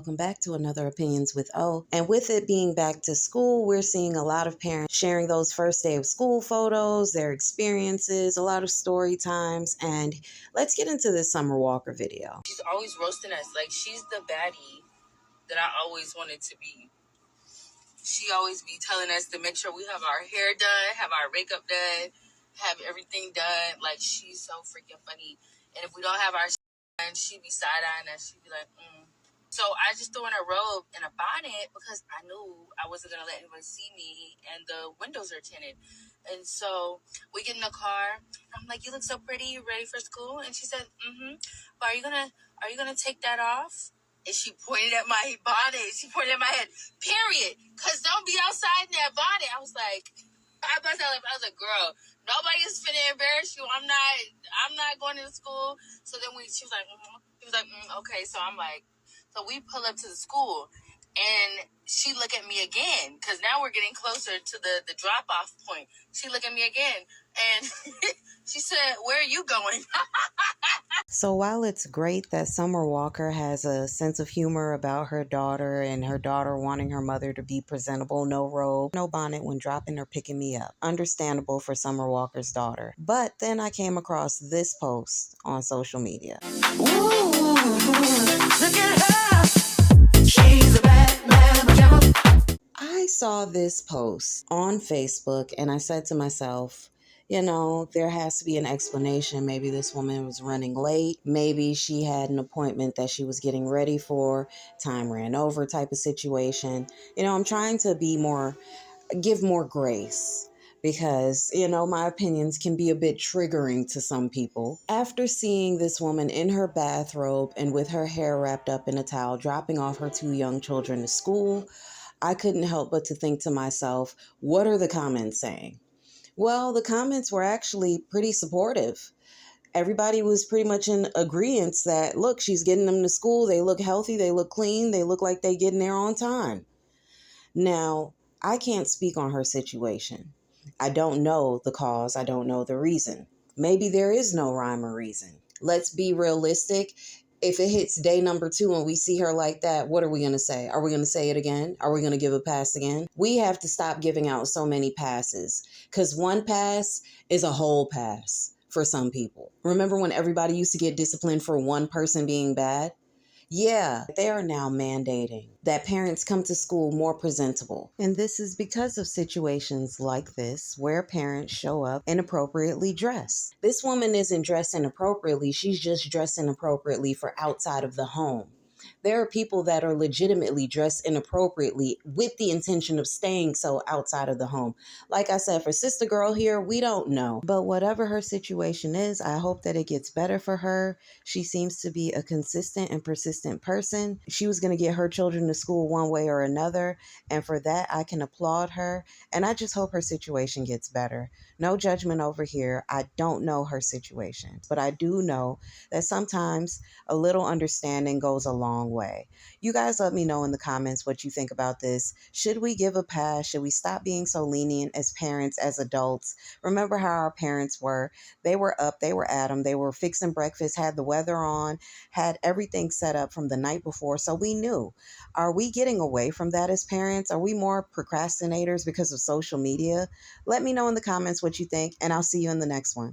welcome back to another Opinions with O. And with it being back to school, we're seeing a lot of parents sharing those first day of school photos, their experiences, a lot of story times. And let's get into this Summer Walker video. She's always roasting us. Like, she's the baddie that I always wanted to be. She always be telling us to make sure we have our hair done, have our makeup done, have everything done. Like, she's so freaking funny. And if we don't have our done, she'd be side-eyeing us. She'd be like, So I just threw in a robe and a bonnet because I knew I wasn't going to let anyone see me, and the windows are tinted. And so we get in the car. I'm like, you look so pretty. You ready for school? And she said, but are you gonna take that off? And she pointed at my bonnet. She pointed at my head, period. Because don't be outside in that bonnet. I was like, I was like, girl, nobody is finna embarrass you. I'm not going to school. So then she was like, okay. So I'm like, so we pull up to the school, and she look at me again, because now we're getting closer to the drop-off point. She look at me again, and she said, where are you going? So while it's great that Summer Walker has a sense of humor about her daughter and her daughter wanting her mother to be presentable, no robe, no bonnet when dropping or picking me up. Understandable for Summer Walker's daughter. But then I came across this post on social media. Ooh, look at her. She's a bad man pajama. I saw this post on Facebook and I said to myself, you know, there has to be an explanation. Maybe this woman was running late. Maybe she had an appointment that she was getting ready for. Time ran over type of situation. You know, I'm trying to give more grace because, you know, my opinions can be a bit triggering to some people. After seeing this woman in her bathrobe and with her hair wrapped up in a towel, dropping off her 2 young children to school, I couldn't help but to think to myself, what are the comments saying? Well, the comments were actually pretty supportive. Everybody was pretty much in agreement that, look, she's getting them to school. They look healthy. They look clean. They look like they getting there on time. Now, I can't speak on her situation. I don't know the cause. I don't know the reason. Maybe there is no rhyme or reason. Let's be realistic. If it hits day number 2 and we see her like that, what are we going to say? Are we going to say it again? Are we going to give a pass again? We have to stop giving out so many passes, because one pass is a whole pass for some people. Remember when everybody used to get disciplined for one person being bad? Yeah, they are now mandating that parents come to school more presentable. And this is because of situations like this where parents show up inappropriately dressed. This woman isn't dressed inappropriately. She's just dressed inappropriately for outside of the home. There are people that are legitimately dressed inappropriately with the intention of staying so outside of the home. Like I said, for Sister Girl here, we don't know. But whatever her situation is, I hope that it gets better for her. She seems to be a consistent and persistent person. She was going to get her children to school one way or another. And for that, I can applaud her. And I just hope her situation gets better. No judgment over here. I don't know her situation. But I do know that sometimes a little understanding goes a long way. You guys let me know in the comments what you think about this. Should we give a pass? Should we stop being so lenient as parents, as adults? Remember how our parents were. They were up, they were at them, they were fixing breakfast, had the weather on, had everything set up from the night before, so we knew. Are we getting away from that as parents? Are we more procrastinators because of social media? Let me know in the comments what you think, and I'll see you in the next one.